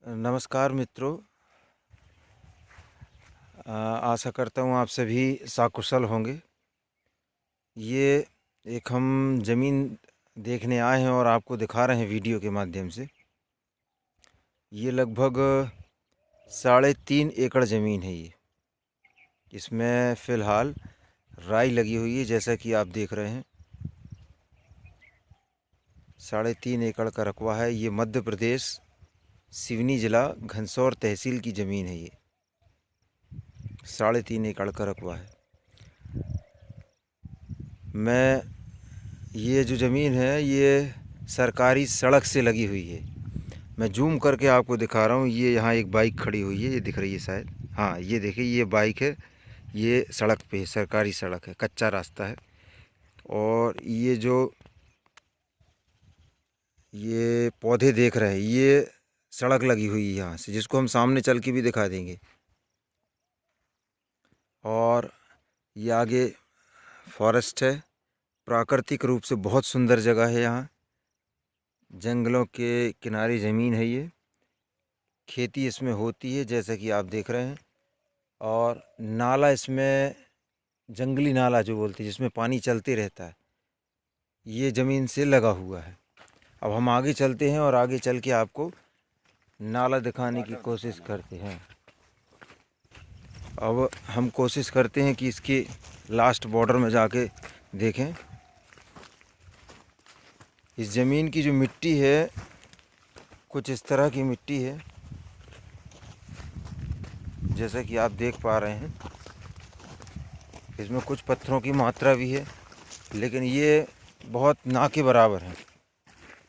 नमस्कार मित्रों। आशा करता हूँ आप सभी सकुशल होंगे। ये एक हम ज़मीन देखने आए हैं और आपको दिखा रहे हैं वीडियो के माध्यम से। ये लगभग 3.5 एकड़ ज़मीन है ये। इसमें फ़िलहाल राई लगी हुई है, जैसा कि आप देख रहे हैं। 3.5 एकड़ का रकबा है। ये मध्य प्रदेश सिवनी ज़िला घनसौर तहसील की ज़मीन है। ये 3.5 एकड़ का रकबा है। ये जो ज़मीन है ये सरकारी सड़क से लगी हुई है। मैं जूम करके आपको दिखा रहा हूँ। ये यहाँ एक बाइक खड़ी हुई है, ये दिख रही है शायद। हाँ, ये देखिए, ये बाइक है। ये सड़क पे है, सरकारी सड़क है, कच्चा रास्ता है। और ये पौधे देख रहे हैं, ये सड़क लगी हुई है यहाँ से, जिसको हम सामने चल के भी दिखा देंगे। और ये आगे फॉरेस्ट है। प्राकृतिक रूप से बहुत सुंदर जगह है। यहाँ जंगलों के किनारे ज़मीन है। ये खेती इसमें होती है, जैसा कि आप देख रहे हैं। और नाला इसमें, जंगली नाला जो बोलते हैं, जिसमें पानी चलते रहता है, ये ज़मीन से लगा हुआ है। अब हम आगे चलते हैं और आगे चल के आपको नाला दिखाने की कोशिश करते हैं। अब हम कोशिश करते हैं कि इसके लास्ट बॉर्डर में जाके देखें। इस ज़मीन की जो मिट्टी है, कुछ इस तरह की मिट्टी है, जैसा कि आप देख पा रहे हैं। इसमें कुछ पत्थरों की मात्रा भी है, लेकिन ये बहुत ना के बराबर है।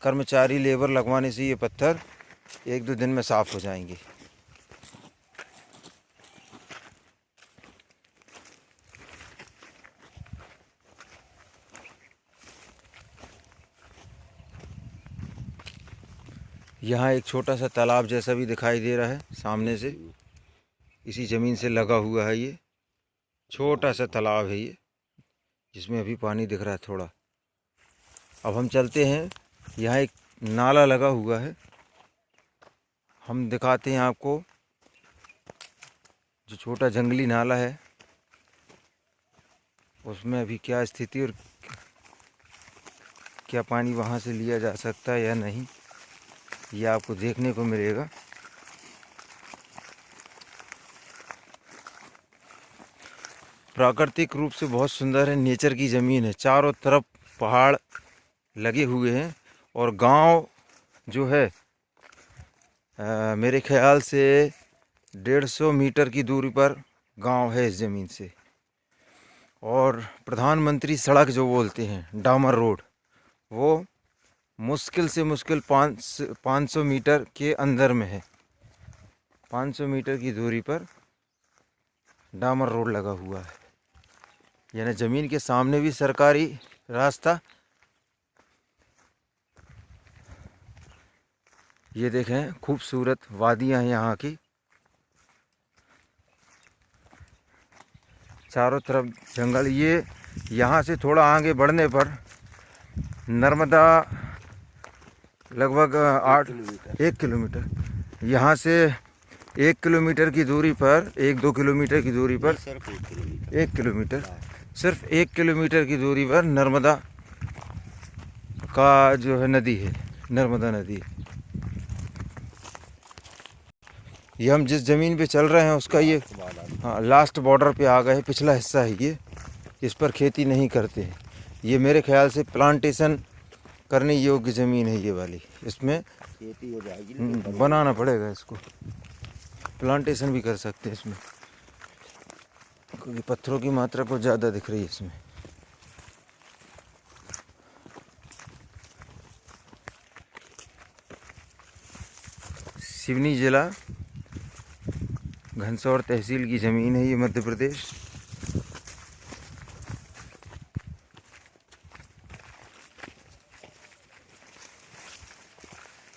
कर्मचारी लेबर लगवाने से ये पत्थर 1-2 दिन में साफ़ हो जाएंगे। यहाँ एक छोटा सा तालाब जैसा भी दिखाई दे रहा है सामने से। इसी ज़मीन से लगा हुआ है। ये छोटा सा तालाब है ये, जिसमें अभी पानी दिख रहा है थोड़ा। अब हम चलते हैं। यहाँ एक नाला लगा हुआ है, हम दिखाते हैं आपको। जो छोटा जंगली नाला है, उसमें अभी क्या स्थिति और क्या पानी वहाँ से लिया जा सकता है या नहीं, ये आपको देखने को मिलेगा। प्राकृतिक रूप से बहुत सुंदर है, नेचर की ज़मीन है। चारों तरफ पहाड़ लगे हुए हैं। और गांव जो है, मेरे ख्याल से 150 मीटर की दूरी पर गांव है इस ज़मीन से। और प्रधानमंत्री सड़क जो बोलते हैं, डामर रोड, वो मुश्किल से मुश्किल 500 मीटर के अंदर में है। 500 मीटर की दूरी पर डामर रोड लगा हुआ है। यानी ज़मीन के सामने भी सरकारी रास्ता। ये देखें, खूबसूरत वादियाँ हैं यहाँ की। चारों तरफ जंगल। ये यहाँ से थोड़ा आगे बढ़ने पर नर्मदा, लगभग 1 किलोमीटर, यहाँ से 1 किलोमीटर की दूरी पर, 1-2 किलोमीटर की दूरी पर, 1 किलोमीटर, सिर्फ 1 किलोमीटर की दूरी पर नर्मदा का जो है नदी है, नर्मदा नदी। ये हम जिस ज़मीन पे चल रहे हैं उसका ये, हाँ, लास्ट बॉर्डर पे आ गए। पिछला हिस्सा है ये, इस पर खेती नहीं करते हैं। ये मेरे ख्याल से प्लांटेशन करने योग्य ज़मीन है ये वाली। इसमें खेती हो जाएगी, बनाना पड़ेगा इसको। प्लांटेशन भी कर सकते हैं इसमें, क्योंकि पत्थरों की मात्रा कुछ ज़्यादा दिख रही है इसमें। सिवनी ज़िला घनसौर तहसील की ज़मीन है ये, मध्य प्रदेश।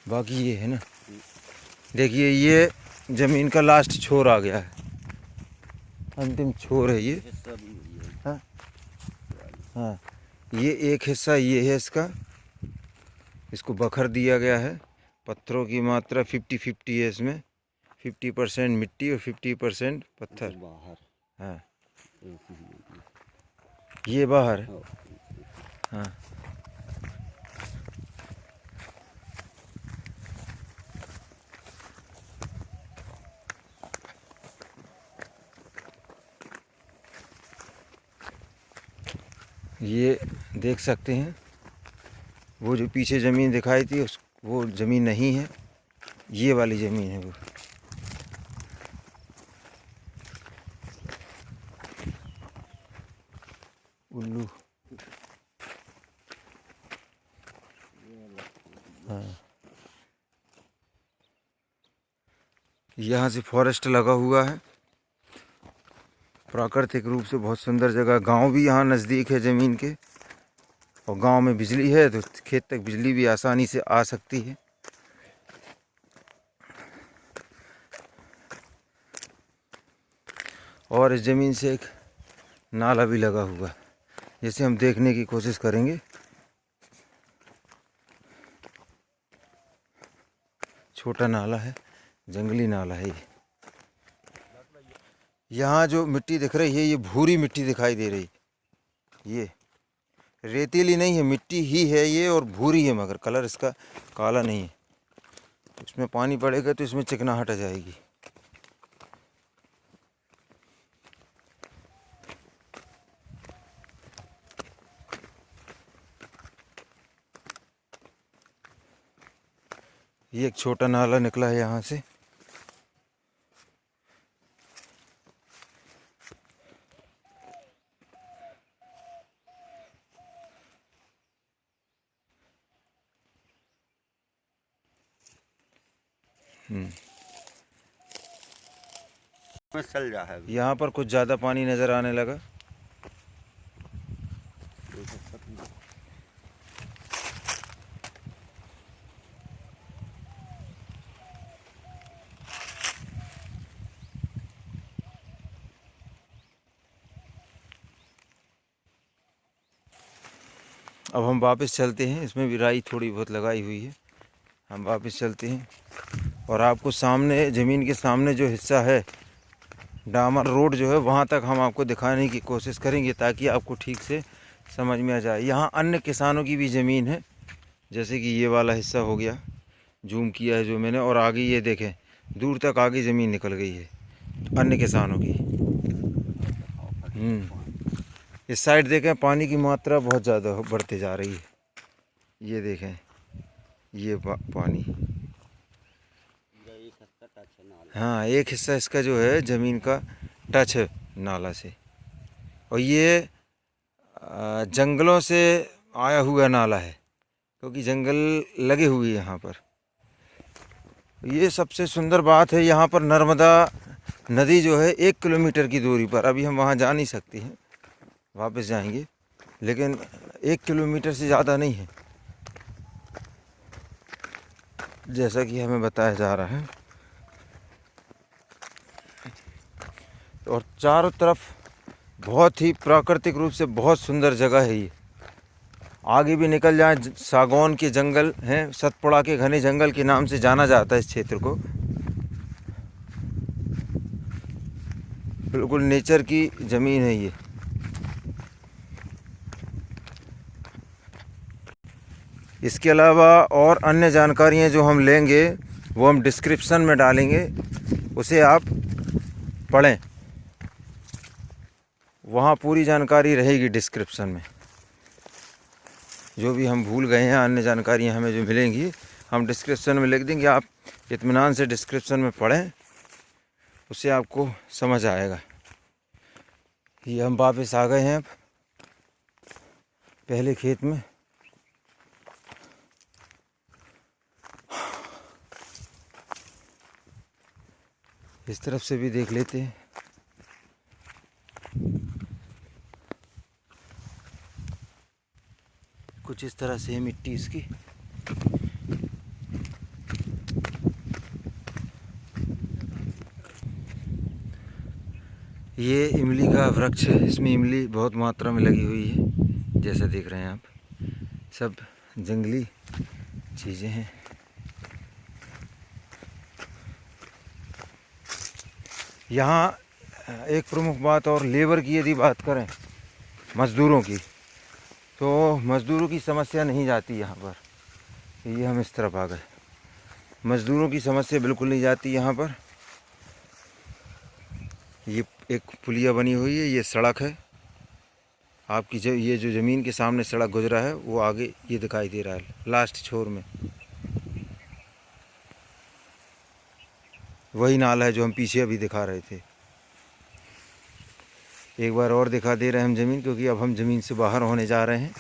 बाकी ये है ना, देखिए, ये ज़मीन का लास्ट छोर आ गया है, अंतिम छोर है ये। हाँ हाँ, ये एक हिस्सा ये है इसका, इसको बखर दिया गया है। पत्थरों की मात्रा 50-50 है इसमें। 50% मिट्टी और 50% पत्थर। बाहर। हाँ, ये बाहर। हाँ, ये देख सकते हैं, वो जो पीछे ज़मीन दिखाई थी उस वो ज़मीन नहीं है, ये वाली ज़मीन है वो। उल्लू। हाँ, यहाँ से फॉरेस्ट लगा हुआ है। प्राकृतिक रूप से बहुत सुंदर जगह। गांव भी यहाँ नज़दीक है ज़मीन के, और गांव में बिजली है तो खेत तक बिजली भी आसानी से आ सकती है। और इस ज़मीन से एक नाला भी लगा हुआ है, जिसे हम देखने की कोशिश करेंगे। छोटा नाला है, जंगली नाला है ये। यहाँ जो मिट्टी दिख रही है ये भूरी मिट्टी दिखाई दे रही है। ये रेतीली नहीं है, मिट्टी ही है ये, और भूरी है, मगर कलर इसका काला नहीं है। इसमें पानी पड़ेगा तो इसमें चिकनाहट आ जाएगी। ये एक छोटा नाला निकला है यहाँ से। चल रहा है। यहाँ पर कुछ ज़्यादा पानी नज़र आने लगा। अब हम वापस चलते हैं। इसमें भी राई थोड़ी बहुत लगाई हुई है। हम वापस चलते हैं, और आपको सामने ज़मीन के सामने जो हिस्सा है, डामर रोड जो है, वहाँ तक हम आपको दिखाने की कोशिश करेंगे, ताकि आपको ठीक से समझ में आ जाए। यहाँ अन्य किसानों की भी ज़मीन है, जैसे कि ये वाला हिस्सा हो गया, जूम किया है जो मैंने, और आगे ये देखें, दूर तक आगे ज़मीन निकल गई है अन्य किसानों की। इस साइड देखें, पानी की मात्रा बहुत ज़्यादा बढ़ते जा रही है। ये देखें, ये पानी। हाँ, एक हिस्सा इसका जो है ज़मीन का टच है नाला से, और ये जंगलों से आया हुआ नाला है, क्योंकि जंगल लगे हुए हैं यहाँ पर। ये सबसे सुंदर बात है, यहाँ पर नर्मदा नदी जो है 1 किलोमीटर की दूरी पर। अभी हम वहाँ जा नहीं सकते हैं, वापस जाएंगे, लेकिन 1 किलोमीटर से ज़्यादा नहीं है, जैसा कि हमें बताया जा रहा है। और चारों तरफ बहुत ही प्राकृतिक रूप से बहुत सुंदर जगह है ये। आगे भी निकल जाए, सागौन के जंगल हैं, सतपुड़ा के घने जंगल के नाम से जाना जाता है इस क्षेत्र को। बिल्कुल नेचर की ज़मीन है ये। इसके अलावा और अन्य जानकारियाँ जो हम लेंगे वो हम डिस्क्रिप्शन में डालेंगे, उसे आप पढ़ें। वहाँ पूरी जानकारी रहेगी डिस्क्रिप्शन में। जो भी हम भूल गए हैं, अन्य जानकारियाँ हमें जो मिलेंगी, हम डिस्क्रिप्शन में लिख देंगे। आप इत्मीनान से डिस्क्रिप्शन में पढ़ें, उससे आपको समझ आएगा। ये हम वापस आ गए हैं अब पहले खेत में। इस तरफ से भी देख लेते हैं। कुछ इस तरह से है मिट्टी इसकी। ये इमली का वृक्ष है, इसमें इमली बहुत मात्रा में लगी हुई है, जैसा देख रहे हैं आप। सब जंगली चीज़ें हैं। यहाँ एक प्रमुख बात और लेबर की यदि बात करें, मज़दूरों की, तो मज़दूरों की समस्या नहीं जाती यहाँ पर। ये हम इस तरफ आ गए, मज़दूरों की समस्या बिल्कुल नहीं जाती यहाँ पर। ये एक पुलिया बनी हुई है, ये सड़क है आपकी। जो ये जो ज़मीन के सामने सड़क गुजरा है वो आगे ये दिखाई दे रहा है लास्ट छोर में, वही नाला है जो हम पीछे अभी दिखा रहे थे। एक बार और दिखा दे रहे हैं हम ज़मीन, क्योंकि अब हम ज़मीन से बाहर होने जा रहे हैं।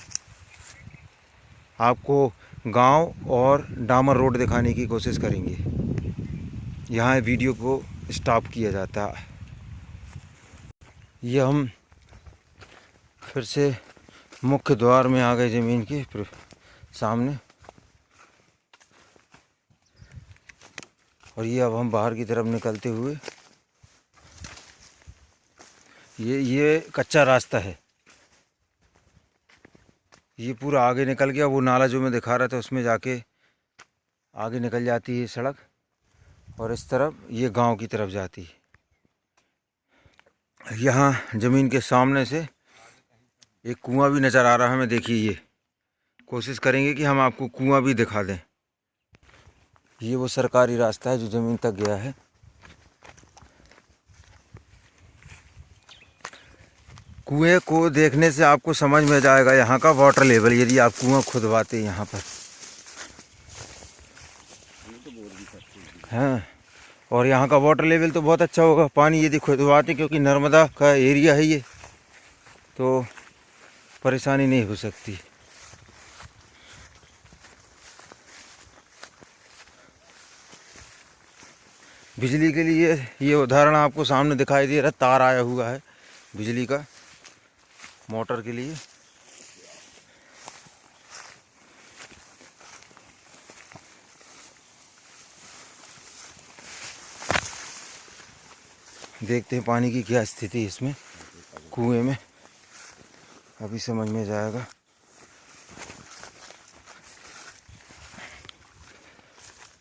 आपको गांव और डामर रोड दिखाने की कोशिश करेंगे। यहाँ वीडियो को स्टॉप किया जाता है। ये हम फिर से मुख्य द्वार में आ गए ज़मीन के सामने, और ये अब हम बाहर की तरफ निकलते हुए, ये कच्चा रास्ता है। ये पूरा आगे निकल गया, वो नाला जो मैं दिखा रहा था उसमें जाके आगे निकल जाती है सड़क, और इस तरफ ये गांव की तरफ जाती है। यहाँ ज़मीन के सामने से एक कुआं भी नज़र आ रहा है हमें। देखिए, ये कोशिश करेंगे कि हम आपको कुआं भी दिखा दें। ये वो सरकारी रास्ता है जो ज़मीन तक गया है। कुएं को देखने से आपको समझ में जाएगा यहाँ का वाटर लेवल, यदि आप कुआं खुदवाते हैं यहाँ पर। हाँ, और यहाँ का वाटर लेवल तो बहुत अच्छा होगा, पानी यदि खुदवाते, क्योंकि नर्मदा का एरिया है ये, तो परेशानी नहीं हो सकती। बिजली के लिए ये उदाहरण आपको सामने दिखाई दे रहा है, तार आया हुआ है बिजली का मोटर के लिए। देखते हैं पानी की क्या स्थिति इसमें, कुएं में, अभी समझ में जाएगा।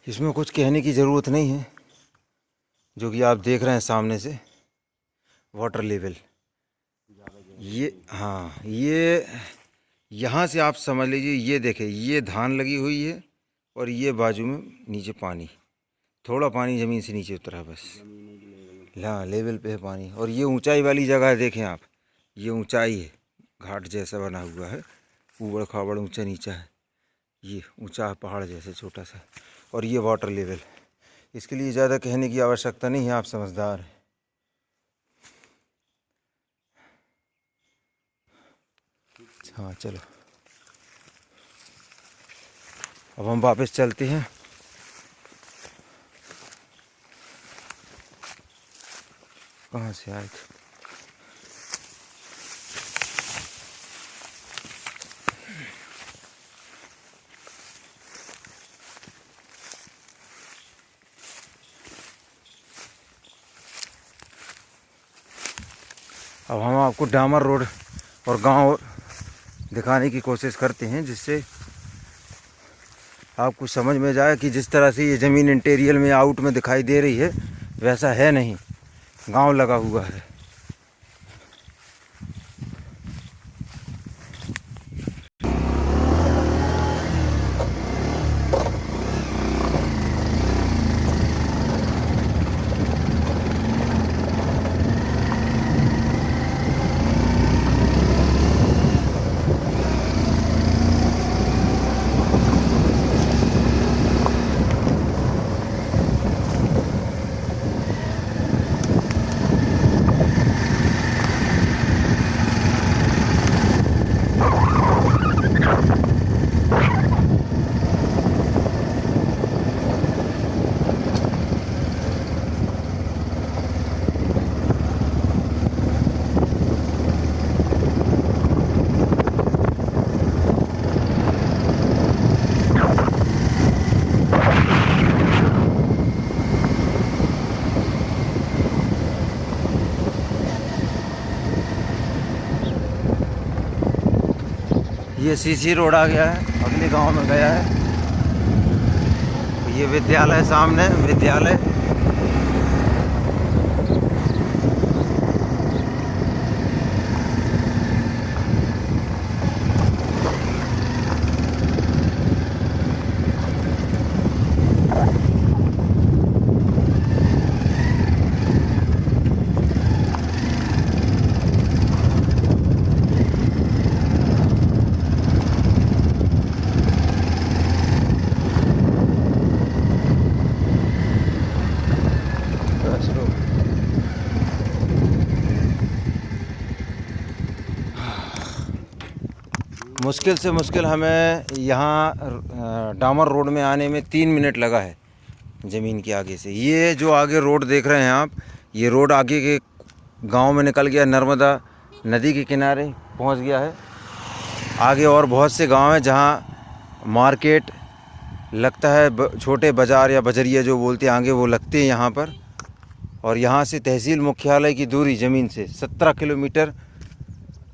इसमें कुछ कहने की ज़रूरत नहीं है, जो कि आप देख रहे हैं सामने से वाटर लेवल। ये हाँ, ये यहाँ से आप समझ लीजिए, ये देखें, ये धान लगी हुई है और ये बाजू में नीचे पानी, थोड़ा पानी ज़मीन से नीचे उतरा बस। हाँ, लेवल पे है पानी। और ये ऊंचाई वाली जगह है, देखें आप, ये ऊंचाई है, घाट जैसा बना हुआ है, ऊबड़ खाबड़ ऊंचा नीचा है, ये ऊंचा पहाड़ जैसे छोटा सा। और ये वाटर लेवल, इसके लिए ज़्यादा कहने की आवश्यकता नहीं है, आप समझदार हैं। हाँ चलो, अब हम वापस चलते हैं। कहाँ से आए थे? अब हम आपको डामर रोड और गांव दिखाने की कोशिश करते हैं, जिससे आपको समझ में जाए कि जिस तरह से ये ज़मीन इंटीरियर में आउट में दिखाई दे रही है, वैसा है नहीं, गांव लगा हुआ है। ये सीसी रोड आ गया है, अगले गांव में गया है। ये विद्यालय सामने, विद्यालय मुश्किल से मुश्किल हमें यहाँ डामर रोड में आने में 3 मिनट लगा है ज़मीन के आगे से। ये जो आगे रोड देख रहे हैं आप, ये रोड आगे के गांव में निकल गया, नर्मदा नदी के किनारे पहुंच गया है। आगे और बहुत से गांव हैं जहां मार्केट लगता है, छोटे बाज़ार या बजरिया जो बोलते हैं आगे, वो लगते हैं यहाँ पर। और यहाँ से तहसील मुख्यालय की दूरी ज़मीन से 17 किलोमीटर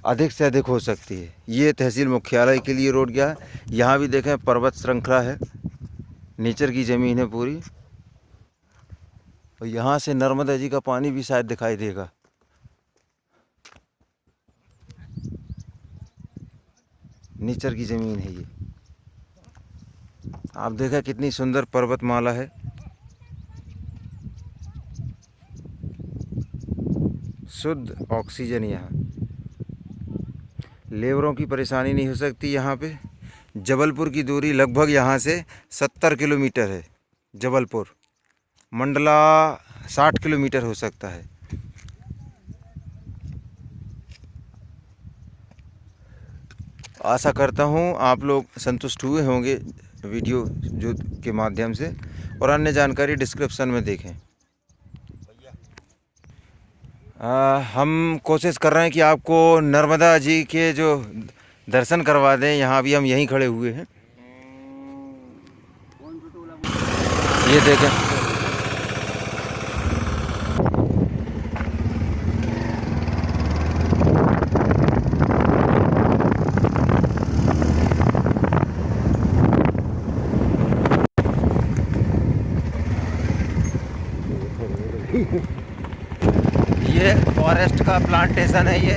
अधिक से अधिक हो सकती है। ये तहसील मुख्यालय के लिए रोड गया है। यहाँ भी देखें पर्वत श्रृंखला है, नेचर की ज़मीन है पूरी। और यहाँ से नर्मदा जी का पानी भी शायद दिखाई देगा। नेचर की ज़मीन है ये। आप देखा कितनी सुंदर पर्वतमाला है। शुद्ध ऑक्सीजन यहाँ, लेबरों की परेशानी नहीं हो सकती यहाँ पे। जबलपुर की दूरी लगभग यहाँ से 70 किलोमीटर है। जबलपुर मंडला 60 किलोमीटर हो सकता है। आशा करता हूँ आप लोग संतुष्ट हुए होंगे वीडियो जो के माध्यम से, और अन्य जानकारी डिस्क्रिप्शन में देखें। हम कोशिश कर रहे हैं कि आपको नर्मदा जी के जो दर्शन करवा दें। यहाँ भी हम यहीं खड़े हुए हैं, ये देखें। ये फॉरेस्ट का प्लांटेशन है ये।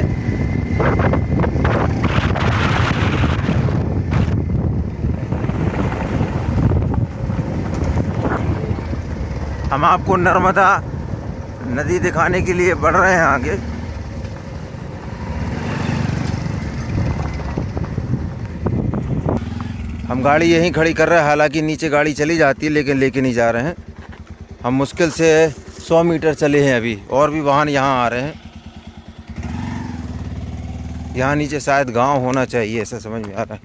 हम आपको नर्मदा नदी दिखाने के लिए बढ़ रहे हैं आगे। हम गाड़ी यहीं खड़ी कर रहे हैं, हालांकि नीचे गाड़ी चली जाती है लेकिन लेके नहीं जा रहे हैं। हम मुश्किल से 100 मीटर चले हैं अभी, और भी वाहन यहाँ आ रहे हैं। यहाँ नीचे शायद गांव होना चाहिए, ऐसा समझ में आ रहा है।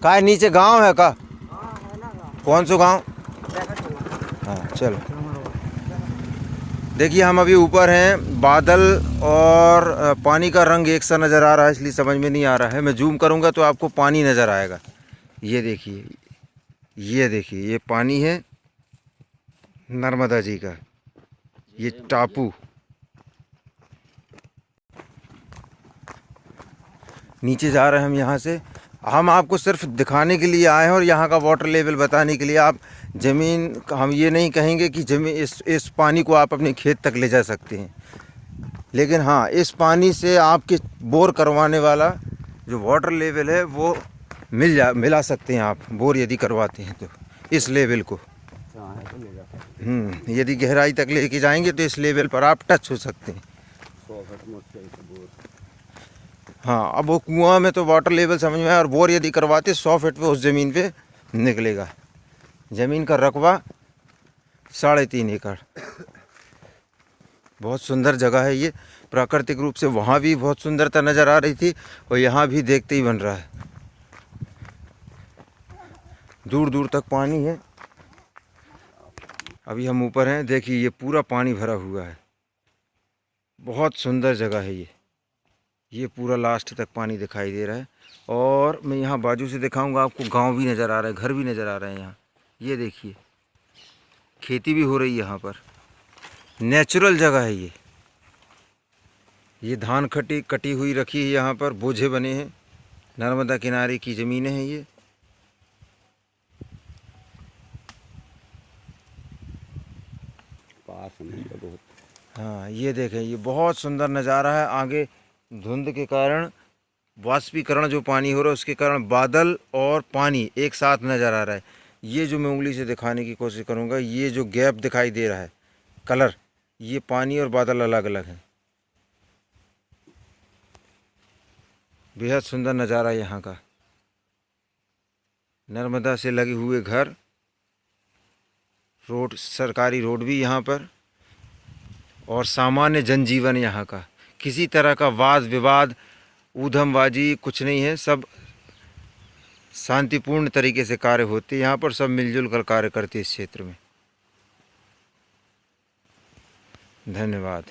का नीचे गांव है का? कौन सा गांव? हाँ चलो। देखिए हम अभी ऊपर हैं, बादल और पानी का रंग एक सा नज़र आ रहा है, इसलिए समझ में नहीं आ रहा है। मैं जूम करूँगा तो आपको पानी नज़र आएगा। ये देखिए, ये देखिए, ये पानी है नर्मदा जी का, ये टापू। नीचे जा रहे हैं हम यहाँ से। हम आपको सिर्फ दिखाने के लिए आए हैं और यहाँ का वाटर लेवल बताने के लिए। आप ज़मीन, हम ये नहीं कहेंगे कि ज़मीन इस पानी को आप अपने खेत तक ले जा सकते हैं, लेकिन हाँ, इस पानी से आपके बोर करवाने वाला जो वाटर लेवल है वो मिला सकते हैं आप, बोर यदि करवाते हैं तो इस लेवल को। यदि गहराई तक लेके जाएंगे तो इस लेवल पर आप टच हो सकते हैं। हाँ, अब वो कुआं में तो वाटर लेवल समझ में आया, और बोर यदि करवाते 100 फीट पे उस ज़मीन पे निकलेगा। ज़मीन का रकबा 3.5 एकड़। बहुत सुंदर जगह है ये, प्राकृतिक रूप से। वहाँ भी बहुत सुंदरता नज़र आ रही थी और यहाँ भी देखते ही बन रहा है। दूर दूर तक पानी है। अभी हम ऊपर हैं, देखिए ये पूरा पानी भरा हुआ है। बहुत सुंदर जगह है ये पूरा लास्ट तक पानी दिखाई दे रहा है। और मैं यहाँ बाजू से दिखाऊंगा आपको, गांव भी नज़र आ रहा है, घर भी नज़र आ रहे हैं यहाँ। ये देखिए, खेती भी हो रही है यहाँ पर। नेचुरल जगह है ये धान कटी हुई रखी है यहाँ पर, बोझे बने हैं। नर्मदा किनारे की ज़मीनें हैं ये। हाँ, ये देखें, ये बहुत सुंदर नज़ारा है। आगे धुंध के कारण, वाष्पीकरण जो पानी हो रहा है उसके कारण बादल और पानी एक साथ नज़र आ रहा है। ये जो मैं उंगली से दिखाने की कोशिश करूँगा, ये जो गैप दिखाई दे रहा है कलर, ये पानी और बादल अलग अलग हैं। बेहद सुंदर नज़ारा यहाँ का। नर्मदा से लगे हुए घर, रोड, सरकारी रोड भी यहाँ पर, और सामान्य जनजीवन यहाँ का। किसी तरह का वाद विवाद ऊधमबाजी कुछ नहीं है, सब शांतिपूर्ण तरीके से कार्य होते हैं यहाँ पर। सब मिलजुल कर कार्य करते हैं इस क्षेत्र में। धन्यवाद।